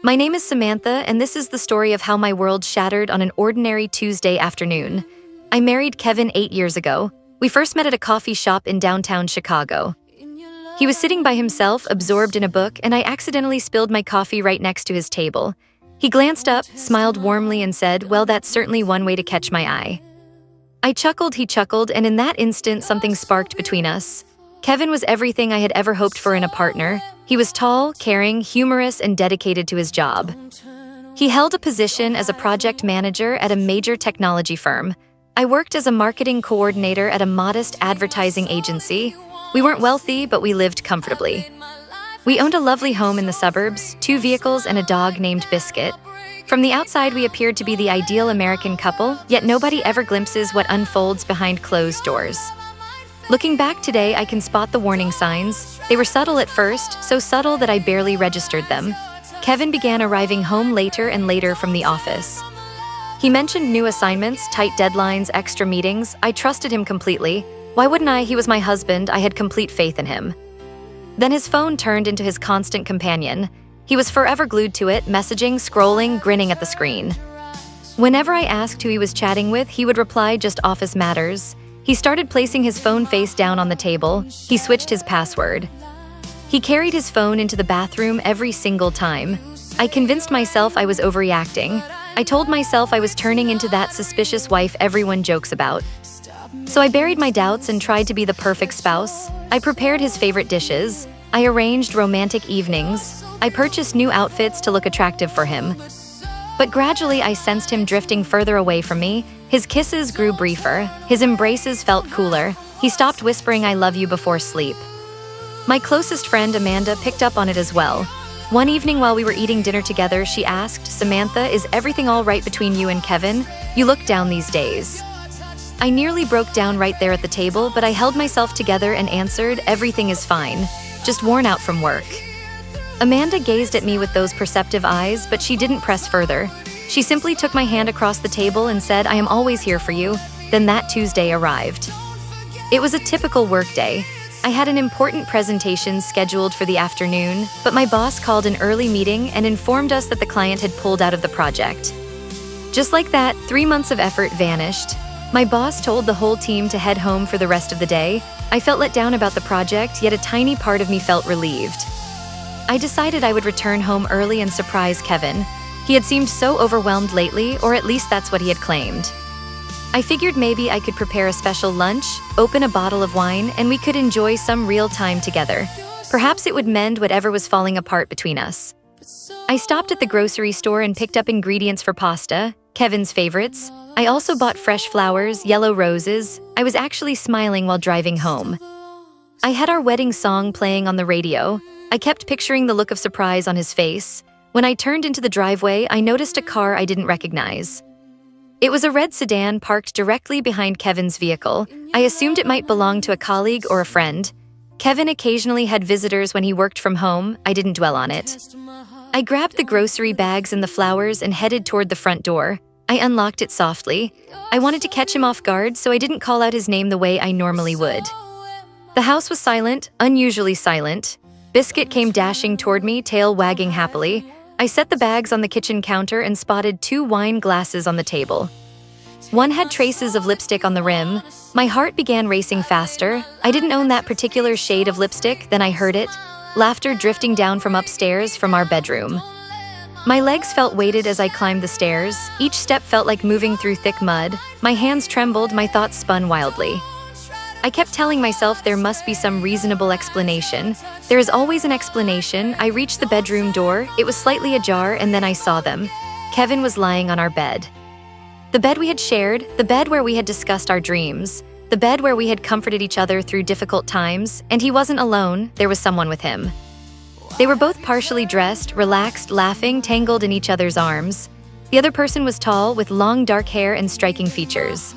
My name is Samantha, and this is the story of how my world shattered on an ordinary Tuesday afternoon. I married Kevin 8 years ago. We first met at a coffee shop in downtown Chicago. He was sitting by himself, absorbed in a book, and I accidentally spilled my coffee right next to his table. He glanced up, smiled warmly, and said, "Well, that's certainly one way to catch my eye." I chuckled, he chuckled, and in that instant, something sparked between us. Kevin was everything I had ever hoped for in a partner. He was tall, caring, humorous, and dedicated to his job. He held a position as a project manager at a major technology firm. I worked as a marketing coordinator at a modest advertising agency. We weren't wealthy, but we lived comfortably. We owned a lovely home in the suburbs, 2 vehicles, and a dog named Biscuit. From the outside, we appeared to be the ideal American couple, yet nobody ever glimpses what unfolds behind closed doors. Looking back today, I can spot the warning signs. They were subtle at first, so subtle that I barely registered them. Kevin began arriving home later and later from the office. He mentioned new assignments, tight deadlines, extra meetings. I trusted him completely. Why wouldn't I? He was my husband. I had complete faith in him. Then his phone turned into his constant companion. He was forever glued to it, messaging, scrolling, grinning at the screen. Whenever I asked who he was chatting with, he would reply, "Just office matters." He started placing his phone face down on the table. He switched his password. He carried his phone into the bathroom every single time. I convinced myself I was overreacting. I told myself I was turning into that suspicious wife everyone jokes about. So I buried my doubts and tried to be the perfect spouse. I prepared his favorite dishes. I arranged romantic evenings. I purchased new outfits to look attractive for him. But gradually I sensed him drifting further away from me. His kisses grew briefer. His embraces felt cooler. He stopped whispering "I love you" before sleep. My closest friend Amanda picked up on it as well. One evening while we were eating dinner together, she asked, "Samantha, is everything all right between you and Kevin? You look down these days." I nearly broke down right there at the table, but I held myself together and answered, "Everything is fine, just worn out from work." Amanda gazed at me with those perceptive eyes, but she didn't press further. She simply took my hand across the table and said, "I am always here for you." Then that Tuesday arrived. It was a typical workday. I had an important presentation scheduled for the afternoon, but my boss called an early meeting and informed us that the client had pulled out of the project. Just like that, 3 months of effort vanished. My boss told the whole team to head home for the rest of the day. I felt let down about the project, yet a tiny part of me felt relieved. I decided I would return home early and surprise Kevin. He had seemed so overwhelmed lately, or at least that's what he had claimed. I figured maybe I could prepare a special lunch, open a bottle of wine, and we could enjoy some real time together. Perhaps it would mend whatever was falling apart between us. I stopped at the grocery store and picked up ingredients for pasta, Kevin's favorites. I also bought fresh flowers, yellow roses. I was actually smiling while driving home. I had our wedding song playing on the radio. I kept picturing the look of surprise on his face. When I turned into the driveway, I noticed a car I didn't recognize. It was a red sedan parked directly behind Kevin's vehicle. I assumed it might belong to a colleague or a friend. Kevin occasionally had visitors when he worked from home. I didn't dwell on it. I grabbed the grocery bags and the flowers and headed toward the front door. I unlocked it softly. I wanted to catch him off guard, so I didn't call out his name the way I normally would. The house was silent, unusually silent. Biscuit came dashing toward me, tail wagging happily. I set the bags on the kitchen counter and spotted 2 wine glasses on the table. One had traces of lipstick on the rim. My heart began racing faster. I didn't own that particular shade of lipstick, then I heard it. Laughter drifting down from upstairs from our bedroom. My legs felt weighted as I climbed the stairs. Each step felt like moving through thick mud. My hands trembled, my thoughts spun wildly. I kept telling myself there must be some reasonable explanation. There is always an explanation. I reached the bedroom door. It was slightly ajar, and then I saw them. Kevin was lying on our bed. The bed we had shared, the bed where we had discussed our dreams, the bed where we had comforted each other through difficult times, and he wasn't alone, there was someone with him. They were both partially dressed, relaxed, laughing, tangled in each other's arms. The other person was tall, with long dark hair and striking features.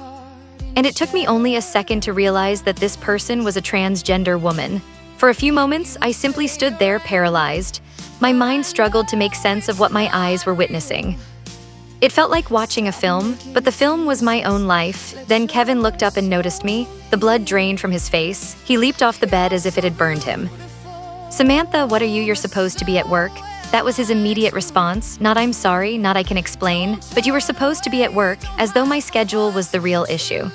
And it took me only a second to realize that this person was a transgender woman. For a few moments, I simply stood there paralyzed. My mind struggled to make sense of what my eyes were witnessing. It felt like watching a film, but the film was my own life. Then Kevin looked up and noticed me. The blood drained from his face. He leaped off the bed as if it had burned him. "Samantha, what are you? You're supposed to be at work." that was his immediate response, not "I'm sorry," not "I can explain," but "You were supposed to be at work," as though my schedule was the real issue.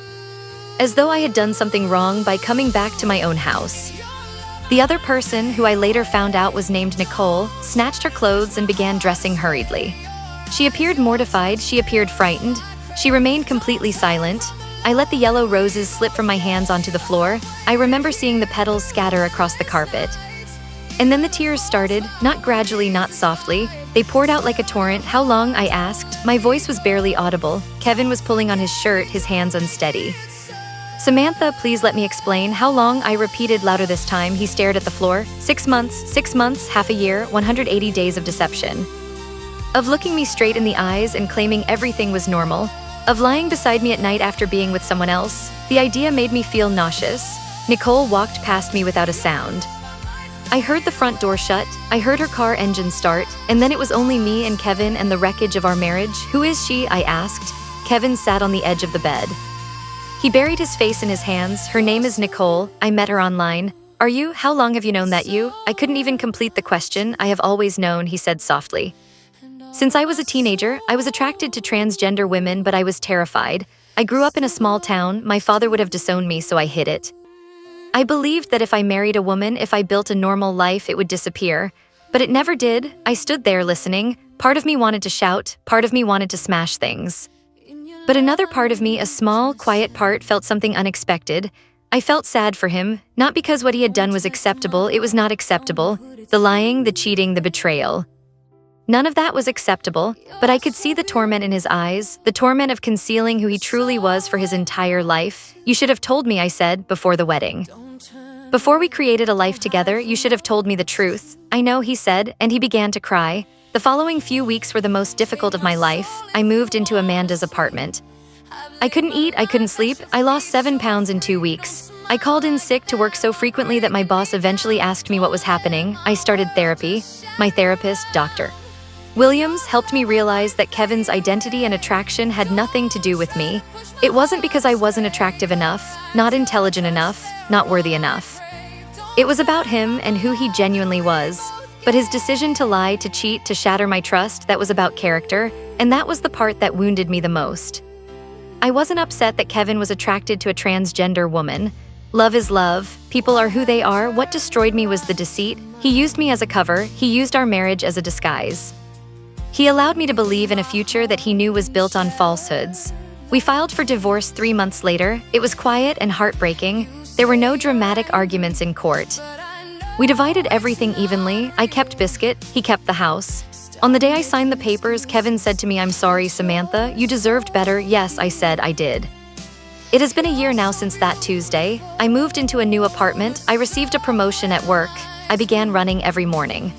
As though I had done something wrong by coming back to my own house. The other person, who I later found out was named Nicole, snatched her clothes and began dressing hurriedly. She appeared mortified, she appeared frightened, she remained completely silent. I let the yellow roses slip from my hands onto the floor. I remember seeing the petals scatter across the carpet. And then the tears started, not gradually, not softly. They poured out like a torrent. "How long?" I asked. My voice was barely audible. Kevin was pulling on his shirt, his hands unsteady. "Samantha, please let me explain. How long?" I repeated louder this time. He stared at the floor. 6 months, half a year, 180 days of deception. Of looking me straight in the eyes and claiming everything was normal. Of lying beside me at night after being with someone else. The idea made me feel nauseous. Nicole walked past me without a sound. I heard the front door shut, I heard her car engine start, and then it was only me and Kevin and the wreckage of our marriage. "Who is she?" I asked. Kevin sat on the edge of the bed. He buried his face in his hands. "Her name is Nicole. I met her online." "Are you? How long have you known that you?" I couldn't even complete the question. "I have always known," he said softly. "Since I was a teenager, I was attracted to transgender women, but I was terrified. I grew up in a small town. My father would have disowned me, so I hid it. I believed that if I married a woman, if I built a normal life, it would disappear. But it never did." I stood there listening. Part of me wanted to shout, part of me wanted to smash things. But another part of me, a small, quiet part, felt something unexpected. I felt sad for him, not because what he had done was acceptable. It was not acceptable. The lying, the cheating, the betrayal. None of that was acceptable, but I could see the torment in his eyes, the torment of concealing who he truly was for his entire life. "You should have told me," I said, "before the wedding. Before we created a life together, you should have told me the truth." "I know," he said, and he began to cry. The following few weeks were the most difficult of my life. I moved into Amanda's apartment. I couldn't eat, I couldn't sleep. I lost 7 pounds in 2 weeks. I called in sick to work so frequently that my boss eventually asked me what was happening. I started therapy. My therapist, Dr. Williams, helped me realize that Kevin's identity and attraction had nothing to do with me. It wasn't because I wasn't attractive enough, not intelligent enough, not worthy enough. It was about him and who he genuinely was. But his decision to lie, to cheat, to shatter my trust, that was about character, and that was the part that wounded me the most. I wasn't upset that Kevin was attracted to a transgender woman. Love is love. People are who they are. What destroyed me was the deceit. He used me as a cover. He used our marriage as a disguise. He allowed me to believe in a future that he knew was built on falsehoods. We filed for divorce 3 months later. It was quiet and heartbreaking. There were no dramatic arguments in court. We divided everything evenly. I kept Biscuit, he kept the house. On the day I signed the papers, Kevin said to me, "I'm sorry, Samantha, you deserved better." "Yes," I said, "I did." It has been a year now since that Tuesday. I moved into a new apartment. I received a promotion at work. I began running every morning.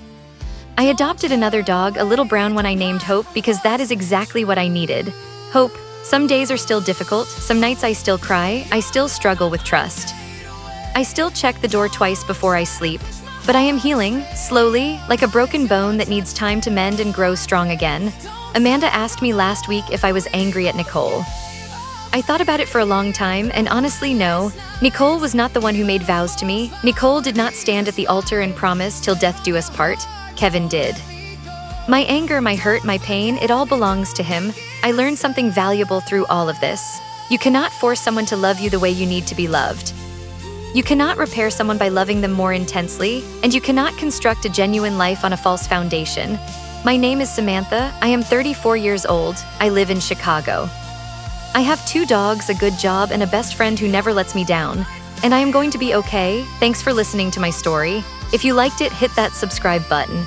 I adopted another dog, a little brown one I named Hope, because that is exactly what I needed. Hope. Some days are still difficult. Some nights I still cry. I still struggle with trust. I still check the door twice before I sleep. But I am healing, slowly, like a broken bone that needs time to mend and grow strong again. Amanda asked me last week if I was angry at Nicole. I thought about it for a long time, and honestly, no. Nicole was not the one who made vows to me. Nicole did not stand at the altar and promise till death do us part. Kevin did. My anger, my hurt, my pain, it all belongs to him. I learned something valuable through all of this. You cannot force someone to love you the way you need to be loved. You cannot repair someone by loving them more intensely, and you cannot construct a genuine life on a false foundation. My name is Samantha. I am 34 years old. I live in Chicago. I have 2 dogs, a good job, and a best friend who never lets me down. And I am going to be okay. Thanks for listening to my story. If you liked it, hit that subscribe button.